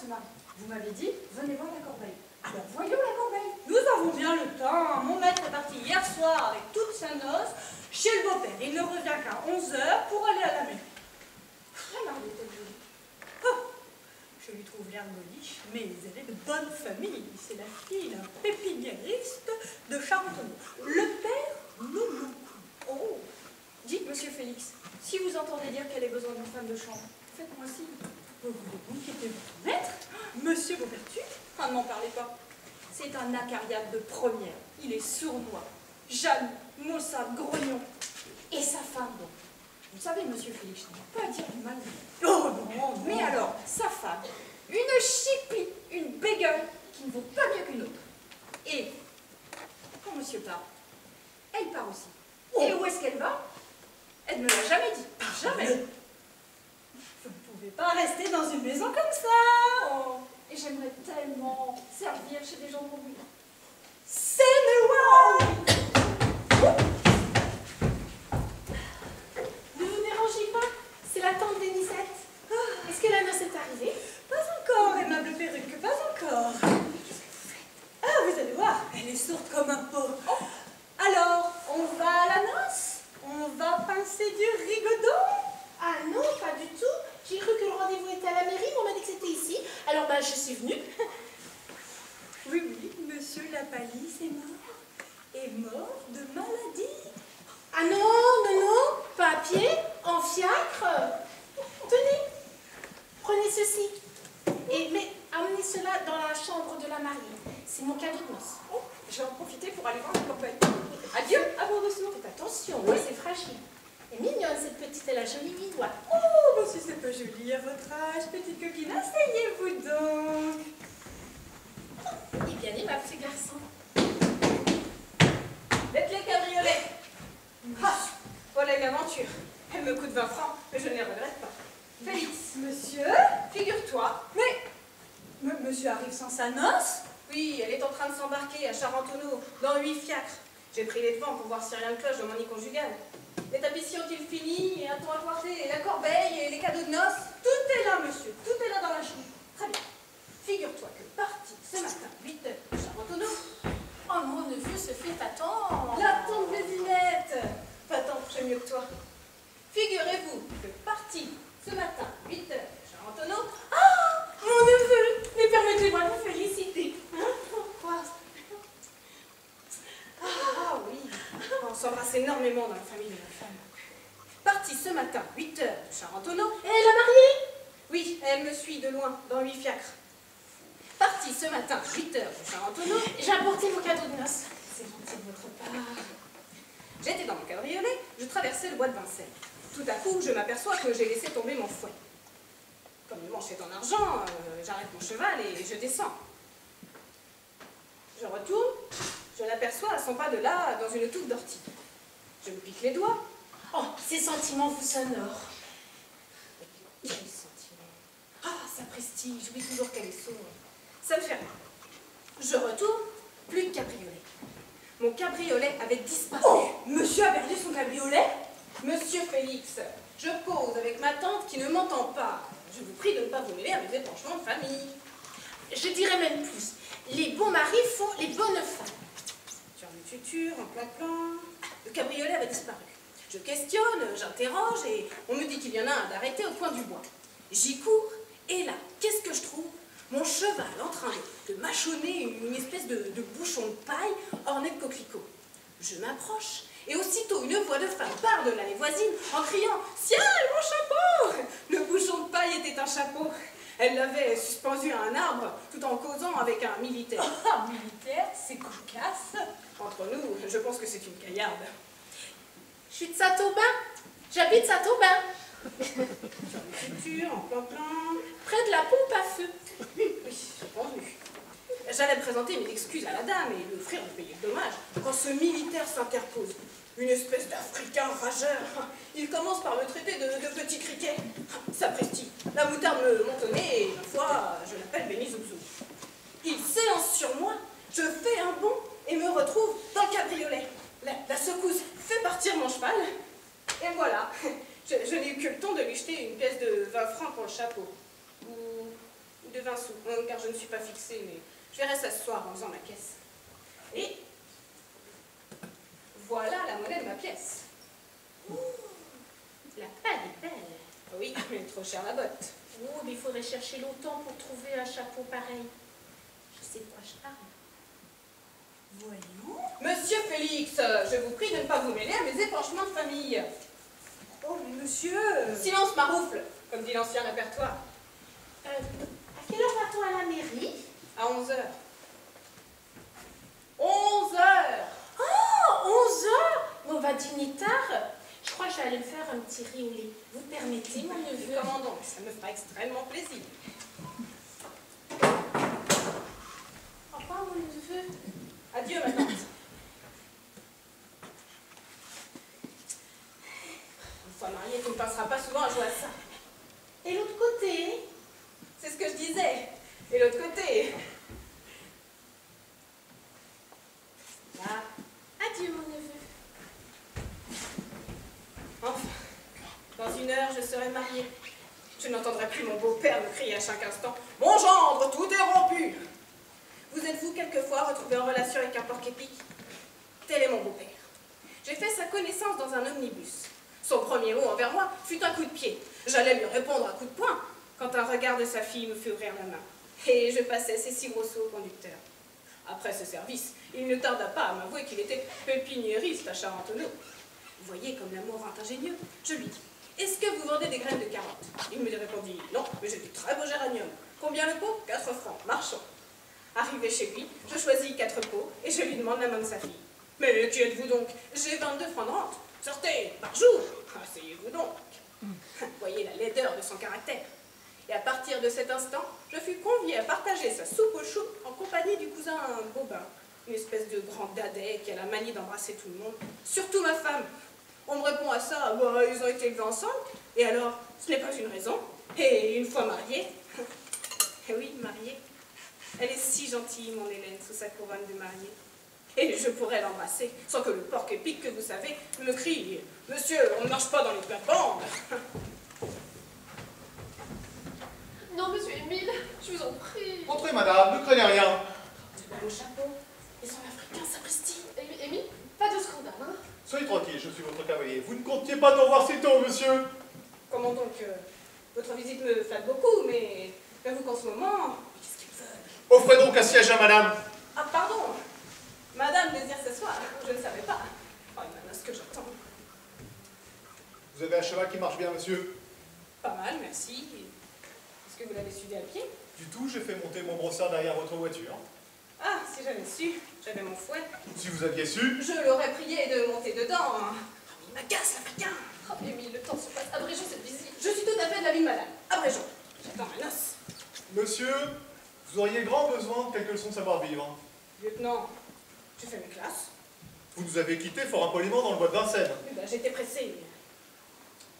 se marie. Vous m'avez dit, venez voir la corbeille. Alors voyons la corbeille. Nous avons bien le temps. Mon maître est parti hier soir avec toute sa noce chez le beau-père. Il ne revient qu'à 11 h pour aller à la mairie. Regardez-elle jolie. Oh, je lui trouve l'air goliche, mais elle est de bonne famille. C'est la fille d'un pépiniériste de Charentonneau. Le père nous beaucoup. Oh, dites, monsieur Félix, si vous entendez dire qu'elle ait besoin d'une femme de chambre, faites-moi signe. Vous voulez inquiéter votre maître, monsieur Beaupertuis? Ah, ne m'en parlez pas. C'est un acariade de première. Il est sournois, jaloux, maussade, grognon. Et sa femme, bon. Vous savez, monsieur Félix, je n'ai pas à dire du mal de lui. Oh non, non. Mais alors, sa femme, une chipie, une bégueule, qui ne vaut pas mieux qu'une autre. Et, quand monsieur part, elle part aussi. Oh. Et où est-ce qu'elle va? Elle ne me l'a jamais dit. Jamais. Vous ne pouvez pas rester dans une maison comme ça. Oh, et j'aimerais tellement servir chez des gens de mon goût. C'est Noël. Ne vous dérangez pas, c'est la tante d'Énisette. Est-ce que la noce est arrivée? Pas encore, aimable perruque, pas encore. Qu'est-ce que vous faites? Ah, vous allez voir, elle est sourde comme un pot. Oh. Alors, on va à la noce? On va pincer du rigodon? Ah non, pas du tout. J'ai cru que le rendez-vous était à la mairie, mais on m'a dit que c'était ici. Alors je suis venue. Oui, oui, monsieur Lapalisse est mort de maladie. Ah non, non, non, pas à pied, en fiacre. Tenez, prenez ceci. Mais amenez cela dans la chambre de la mariée. C'est mon cadeau de noces. Oh, je vais en profiter pour aller voir la corbeille. Adieu, à vos dessous. Faites attention, oui, c'est fragile. Elle est mignonne cette petite, elle a joli midois. Oh, bah si c'est pas joli à votre âge, petite coquine, asseyez-vous donc. Et bien aimable ce garçon. Faites les cabriolets. Ah, voilà une aventure. Elle me coûte 20 francs, mais je ne les regrette pas. Félix, monsieur, figure-toi. Mais monsieur arrive sans sa noce? Oui, elle est en train de s'embarquer à Charentonneau, dans 8 fiacres. J'ai pris les devants pour voir si rien ne cloche dans mon nid conjugal. Les tapissiers ont-ils fini? Et a-t-on apporté la corbeille et les cadeaux de noces? Tout est là, monsieur, tout est là dans la chambre. Très bien. Figure-toi que parti ce matin, 8 h, à Charentonneau. Oh, mon neveu se fait attendre. La tante Vésinette. Pas tant, je sais mieux que toi. Figurez-vous que parti ce matin, 8 h, à Charentonneau. Ah, mon neveu, mais permettez-moi de vous féliciter. Pourquoi? Ah oui, on s'embrasse énormément dans la famille de ma femme. Parti ce matin, 8 h, de Charentonneau. Et la mariée? Oui, elle me suit de loin, dans 8 fiacres. Parti ce matin, 8 h, de Charentonneau. J'ai apporté vos cadeaux de noces. C'est gentil de votre part. J'étais dans mon cabriolet, je traversais le bois de Vincennes. Tout à coup, je m'aperçois que j'ai laissé tomber mon fouet. Comme le manche est en argent, j'arrête mon cheval et je descends. Je retourne, je l'aperçois à 100 pas de là, dans une touffe d'ortie. Je me pique les doigts. Oh, ces sentiments vous s'honorent. Quel sentiment. Ah, sa prestige, j'oublie toujours qu'elle est sourde. Ça me fait rire. Je retourne, plus de cabriolet. Mon cabriolet avait disparu. Oh, monsieur a perdu son cabriolet? Monsieur Félix, je cause avec ma tante qui ne m'entend pas. Je vous prie de ne pas vous mêler à mes épanchements de famille. Je dirais même plus. Les bons maris font les bonnes femmes. Sur une tuture, en plan-plan, le cabriolet avait disparu. Je questionne, j'interroge et on me dit qu'il y en a un d'arrêté au coin du bois. J'y cours et là, qu'est-ce que je trouve? Mon cheval en train de mâchonner une espèce de bouchon de paille orné de coquelicots. Je m'approche et aussitôt une voix de femme part de l'allée voisine en criant « Ciel, mon chapeau !» Le bouchon de paille était un chapeau. Elle l'avait suspendu à un arbre tout en causant avec un militaire. Un militaire, c'est cocasse. Entre nous, je pense que c'est une caillarde. Je suis de Saint-Aubin. J'habite Saint-Aubin. Sur une future, en plan-plan. Près de la pompe à feu. Oui, j'ai entendu. J'allais présenter mes excuses à la dame et lui offrir de payer le dommage quand ce militaire s'interpose. Une espèce d'Africain rageur. Il commence par me traiter de petit criquet. Sapristi, la moutarde me monte au nez et, ma foi, je l'appelle Béni Zoubzou. Il s'élance sur moi, je fais un bond et me retrouve dans le cabriolet. La secousse fait partir mon cheval. Et voilà, je n'ai eu que le temps de lui jeter une pièce de 20 francs pour le chapeau. Ou de 20 sous, car je ne suis pas fixée, mais je verrai ça ce soir en faisant ma caisse. Et voilà la monnaie de ma pièce. La paille est belle. Oui, mais trop cher la botte. Oh, mais il faudrait chercher longtemps pour trouver un chapeau pareil. Je sais de quoi je parle. Voyons. Monsieur Félix, je vous prie de ne pas vous mêler à mes épanchements de famille. Oh, mais monsieur. Silence, maroufle, comme dit l'ancien répertoire. À quelle heure va-t-on à la mairie? À 11h. 11h. Oh, 11h. On va dîner tard. Je crois que je vais aller me faire un petit riz au lait. Vous permettez, mon neveu? Comment donc? Ça me fera extrêmement plaisir. Au revoir, mon neveu. Adieu, ma tante. Une fois mariée, tu ne passeras pas souvent à jouer à ça. Et l'autre côté? C'est ce que je disais. Et l'autre côté. Là. Adieu, mon neveu. Enfin, dans 1 heure, je serai mariée. Je n'entendrai plus mon beau-père me crier à chaque instant « Mon gendre, tout est rompu !» Vous êtes-vous quelquefois retrouvé en relation avec un porc-épic? Tel est mon beau-père. J'ai fait sa connaissance dans un omnibus. Son premier mot envers moi fut un coup de pied. J'allais lui répondre à coup de poing, quand un regard de sa fille me fit ouvrir la main. Et je passais ses 6 grosseaux au conducteur. Après ce service, il ne tarda pas à m'avouer qu'il était pépiniériste à Charentonneau. Vous voyez comme l'amour rend ingénieux. Je lui dis « Est-ce que vous vendez des graines de carottes ?» Il me répondit « Non, mais j'ai des très beaux géraniums. Combien le pot? 4 francs. Marchons. » Arrivé chez lui, je choisis 4 pots et je lui demande la main de sa fille. « Mais qui êtes-vous donc? J'ai 22 francs de rente. Sortez, par jour. Asseyez-vous donc. » Voyez la laideur de son caractère. Et à partir de cet instant, je fus conviée à partager sa soupe aux choux en compagnie du cousin Bobin, une espèce de grand dadais qui a la manie d'embrasser tout le monde, surtout ma femme. On me répond à ça, bah, ils ont été élevés ensemble, et alors, ce n'est pas une raison. Et une fois mariée, et oui, mariée, elle est si gentille, mon Hélène, sous sa couronne de mariée. Et je pourrais l'embrasser, sans que le porc-épic que vous savez me crie « Monsieur, on ne marche pas dans les plates-bandes !» Non, monsieur Émile, je vous en prie. Entrez, madame, ne craignez rien. C'est pas mon chapeau, et son africain, sapristi. Émile, pas de scandale, hein? Soyez tranquille, je suis votre cavalier. Vous ne comptiez pas d'en voir si tôt, monsieur. Comment donc votre visite me flatte beaucoup, mais j'avoue qu'en ce moment... Qu'est-ce qu'ils veulent? Offrez donc un siège à madame. Ah, pardon. Madame désire s'asseoir. Je ne savais pas. Oh, il ce que j'attends. Vous avez un cheval qui marche bien, monsieur? Pas mal, merci. Est-ce que vous l'avez suivi à pied? Du tout, j'ai fait monter mon brossard derrière votre voiture. Ah, si j'avais su. J'avais mon fouet. Si vous aviez su... Je l'aurais prié de monter dedans. Ah, mais il m'agace, l'Africain. Oh, Émile, le temps se passe. Abrégeons cette visite. Je suis tout à fait de l'avis de madame. Abrégeons. J'attends ma noce. Monsieur, vous auriez grand besoin de quelques leçons de savoir-vivre. Lieutenant, j'ai fait mes classes. Vous nous avez quittés fort impoliment dans le bois de Vincennes. Eh ben, j'étais pressée.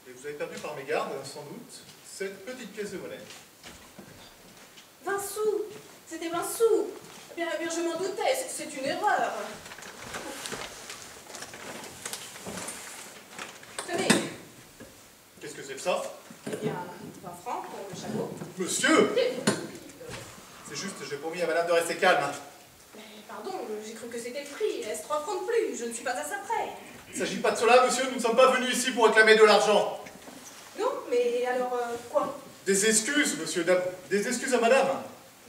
Et vous avez perdu par mégarde, sans doute, cette petite pièce de monnaie. 20 sous. C'était 20 sous. Eh bien, je m'en doutais. C'est une erreur. Tenez. Qu'est-ce que c'est que ça? Eh bien, 20 francs pour le chapeau. Monsieur! C'est juste, j'ai promis à madame de rester calme. Mais pardon, j'ai cru que c'était le prix. Est-ce 3 francs de plus? Je ne suis pas à ça près. Il ne s'agit pas de cela, monsieur. Nous ne sommes pas venus ici pour réclamer de l'argent. Non, mais alors, quoi? Des excuses, monsieur. Des excuses à madame.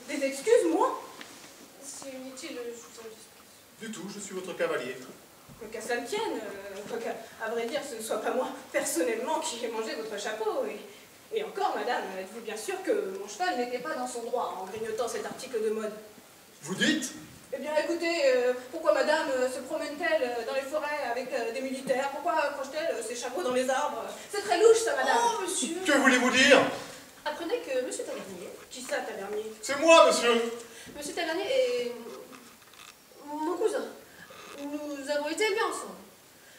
Des excuses, moi? C'est inutile, je vous en dis. Du tout, je suis votre cavalier. Qu'à cela me tienne, qu'à vrai dire, ce ne soit pas moi, personnellement, qui ai mangé votre chapeau. Et encore, madame, êtes-vous bien sûr que mon cheval n'était pas dans son droit en grignotant cet article de mode? Vous dites? Eh bien, écoutez, pourquoi madame se promène-t-elle dans les forêts avec des militaires? Pourquoi accroche-t-elle ses chapeaux dans les arbres? C'est très louche, ça, madame. Oh, monsieur! Que voulez-vous dire? Apprenez que monsieur Tavernier, Qui ça, Tavernier? C'est moi, monsieur. monsieur Tavernier est mon cousin. Nous avons été élevés ensemble.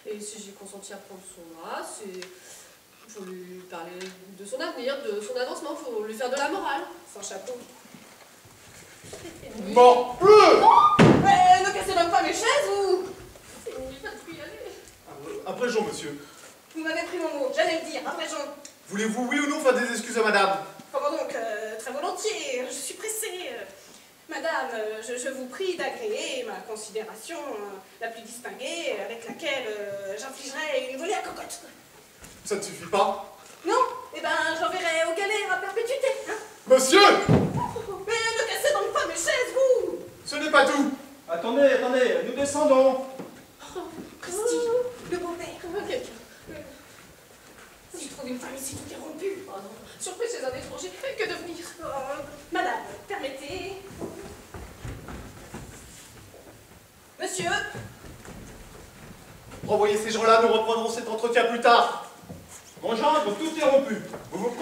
Et si j'ai consenti à prendre son bras, c'est pour lui parler de son avenir, de son avancement, pour lui faire de la morale. Sans chapeau. Morbleu! Mais ne cassez donc pas mes chaises, ou... Il n'y a pas de y aller. Abrégeons, monsieur. Vous m'avez pris mon mot, j'allais le dire, abrégeons. Voulez-vous, oui ou non, faire des excuses à madame? Comment donc, très volontiers. volontiers, je suis pressée. Madame, je vous prie d'agréer ma considération la plus distinguée avec laquelle j'infligerai une volée à cocotte. Ça ne suffit pas? Non? Eh ben, j'enverrai aux galères à perpétuité. Hein? Monsieur! Mais ne cassez donc pas mes chaises, vous! Ce n'est pas tout! Attendez, attendez, nous descendons. Oh, Christy, le beau-père. Si je trouve une femme ici tout est rompu. Oh non, surprise chez un étranger, que devenir? Madame, permettez. Monsieur, Renvoyez ces gens-là, nous reprendrons cet entretien plus tard. Mon gendre, tout est rompu. Vous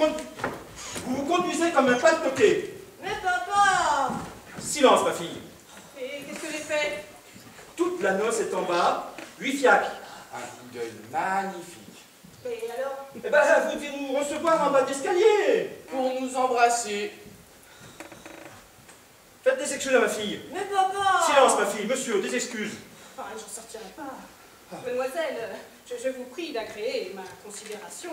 vous conduisez comme un pas de coquet. mais papa! Silence, ma fille. Et qu'est-ce que j'ai fait? Toute la noce est en bas, 8 fiacres. Un coup d'œil magnifique. Et alors? Eh ben, vous devez nous recevoir en bas d'escalier. Pour nous embrasser. Faites des excuses à ma fille. Mais papa! Silence, ma fille. Monsieur, des excuses. Ah, j'en sortirai pas. Mademoiselle, je vous prie d'agréer ma considération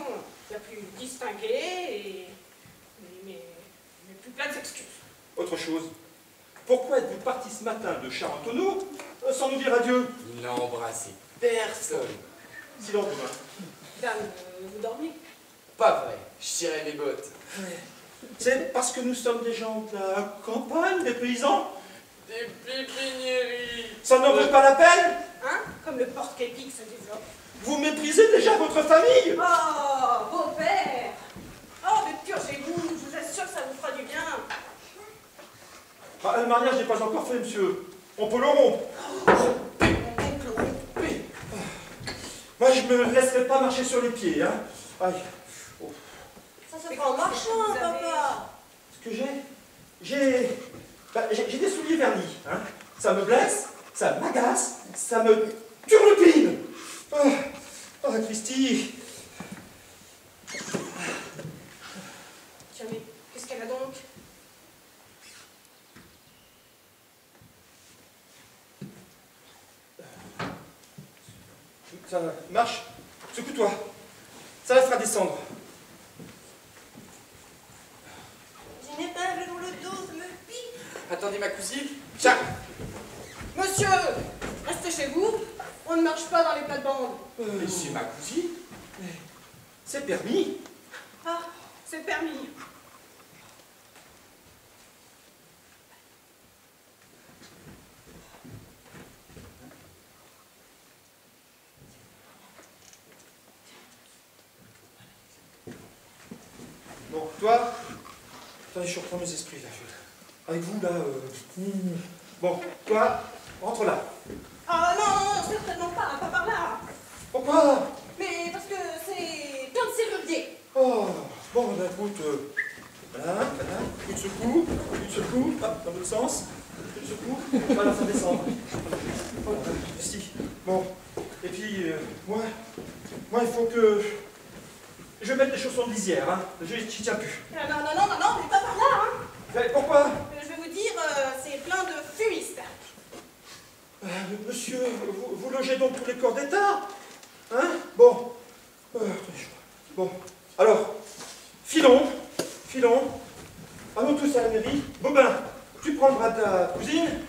la plus distinguée et mes plus plates excuses. Autre chose. Pourquoi êtes-vous parti ce matin de Charentonneau sans nous dire adieu? Il n'a embrassé personne. Silence, Robin. Dame, vous dormez? Pas vrai, je tirais les bottes. C'est parce que nous sommes des gens de la campagne, des paysans? Des pépiniéries. Ça n'en vaut pas la peine? Hein? Comme le porte-képique se développe. Vous méprisez déjà votre famille? Oh, beau-père! Oh, mais purgez-vous, je vous assure que ça vous fera du bien. Ah, le mariage n'est pas encore fait, monsieur. On peut le rompre. Moi, je me laisserai pas marcher sur les pieds, hein. Aïe. Oh. Ça se fait en marchant, papa. Ce que j'ai des souliers vernis, hein. Ça me blesse, ça m'agace, ça me turlupine. Oh, Christy. Tiens, mais qu'est-ce qu'elle a donc? Ça marche. Secoue-toi. Ça la fera descendre. J'ai une épingle dans le dos, ça me pique. Attendez ma cousine. Tiens. Monsieur, restez chez vous. On ne marche pas dans les plates-bandes. Mais c'est ma cousine. C'est permis. Ah, c'est permis. Bon, toi, attendez, je reprends mes esprits là. Avec vous là. Bon, toi, rentre là. Ah non, certainement pas, pas par là. Pourquoi? Mais parce que c'est plein de serruriers. Oh, bon, ben écoute, voilà, une secoue, hop, dans l'autre sens, une secoue, voilà, ça descend. Voilà, ici. Bon, et puis, moi, il faut que je mette des chaussons de lisière, hein, j'y tiens plus. Ah, non, mais pas par là, hein. Mais pourquoi? Je vais vous dire, c'est plein de fumistes. Monsieur, vous logez donc tous les corps d'État? Hein? Bon. Bon. Alors, filons. Allons tous à la mairie. Bobin, tu prends le bras de ta cousine.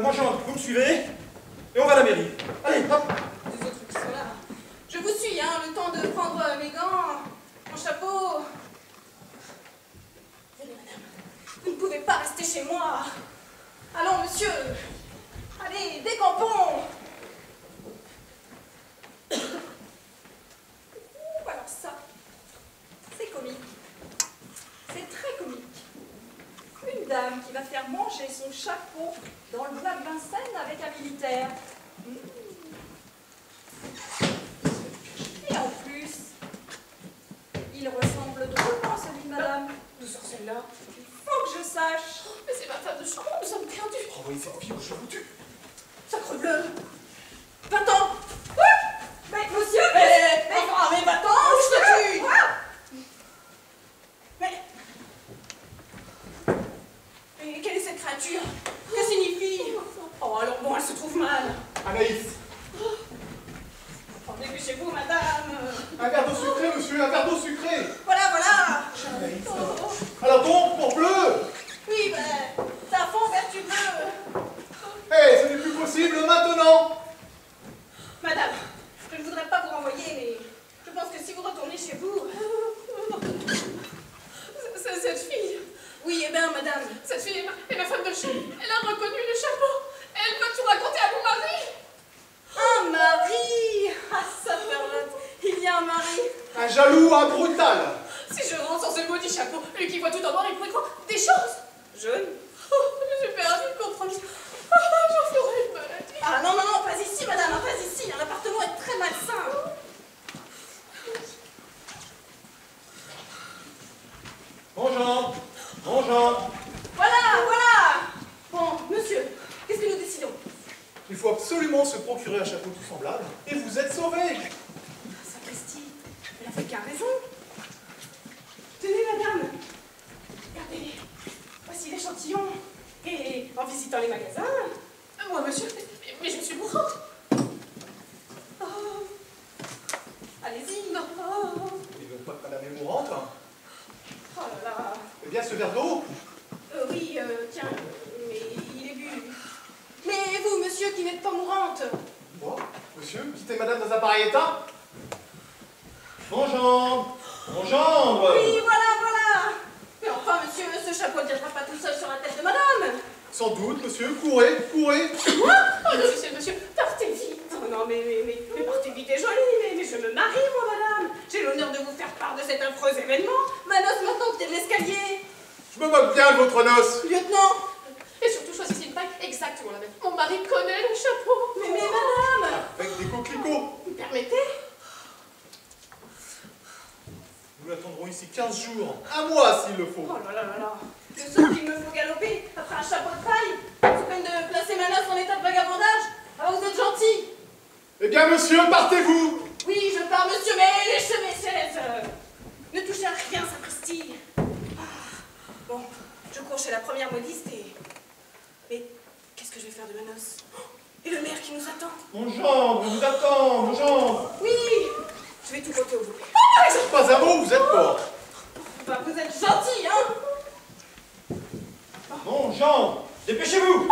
Mon gendre, vous me suivez. Et on va à la mairie. Allez, hop. Les autres qui sont là. Je vous suis, hein, le temps de prendre mes gants, mon chapeau. Venez, madame. Vous ne pouvez pas rester chez moi. Allons, monsieur. Allez, décampons. Alors ça, c'est comique. C'est très comique. Une dame qui va faire manger son chapeau dans le bois de Vincennes avec un militaire. Et en plus, il ressemble drôlement à celui de madame. D'où sort celle-là? Il faut que je sache. Mais c'est ma femme de chambre, nous sommes perdus. Renvoyez cette fille ou je vous tue. Sacrebleu. 20 ans. Mais monsieur, Mais va-t'en, je te tue. Mais quelle est cette créature? Que signifie? Oh, alors bon, elle se trouve mal. Anaïs, Rendez-vous chez vous, madame. un verre d'eau sucrée, monsieur, un verre d'eau sucrée. Voilà. Anaïs. Alors donc, pour bleu. possible maintenant. Madame, je ne voudrais pas vous renvoyer, mais je pense que si vous retournez chez vous... C'est cette fille. Oui, eh bien, madame. Cette fille est ma femme de chambre. Elle a reconnu le chapeau. Elle va tout raconter à mon mari. Un mari! Ah, saperlotte, il y a un mari. Un jaloux, un brutal. Si je rentre sans ce maudit chapeau, lui qui voit tout en noir, il pourrait croire des choses. Jaune? Oh, j'ai perdu le contrôle. J'en ferai une maladie. Ah non, non, non, pas ici, madame, pas ici. L'appartement est très malsain. Bonjour. Bonjour. Voilà, voilà. Bon, monsieur, qu'est-ce que nous décidons? Il faut absolument se procurer un chapeau tout semblable et vous êtes sauvés. Sapristi, elle a fait qu'un raison. Tenez, madame. Regardez, voici l'échantillon. Et en visitant les magasins... Moi, monsieur, mais je suis mourante. Oh. Allez-y. Non. Et donc, madame est mourante. Oh là là. Eh bien, ce verre d'eau, Oui, tiens, mais il est bu. Mais vous, monsieur, qui n'êtes pas mourante. moi, monsieur, quittez madame dans un pareil état. Bonjour. Bonjour. Oui, voilà, voilà. Mais enfin, monsieur, ce chapeau ne viendra pas tout seul sur la tête de madame. Sans doute, monsieur, courez, courez. Oh non, monsieur, partez vite. Oh non, mais partez vite et jolie, mais je me marie, moi, madame. J'ai l'honneur de vous faire part de cet affreux événement. Ma noce maintenant au pied de l'escalier. Je me moque bien de votre noce. Lieutenant. Et surtout, choisissez une taille exactement la même. Mon mari connaît le chapeau. Mais madame. Avec des coquelicots. Vous permettez? Nous l'attendrons ici 15 jours, un mois s'il le faut. Oh là là là là. Le seul qu'il me faut galoper après un chapeau de paille, sous peine de placer ma noce en état de vagabondage. Ah, vous êtes gentil. Eh bien, monsieur, partez-vous. Oui, je pars, monsieur, mais léchez mes chaises. Ne touchez à rien, sapristi. Bon, je cours chez la première modiste et... Mais qu'est-ce que je vais faire de ma noce? Et le maire qui nous attend? Mon gendre vous attend, mon gendre. Oui, je vais tout côté au bout. Pas un mot, vous êtes mort. Bah, vous êtes gentil, hein? Mon gendre, dépêchez-vous.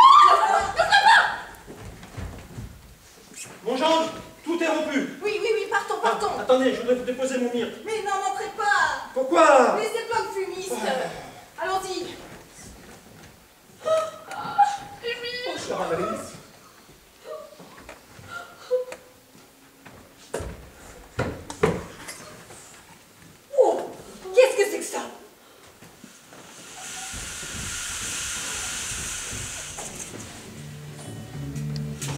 Mon gendre, tout est rompu. Oui, partons. Attendez, je voudrais vous déposer mon myrte. Mais non, n'entrez pas. Pourquoi? Laissez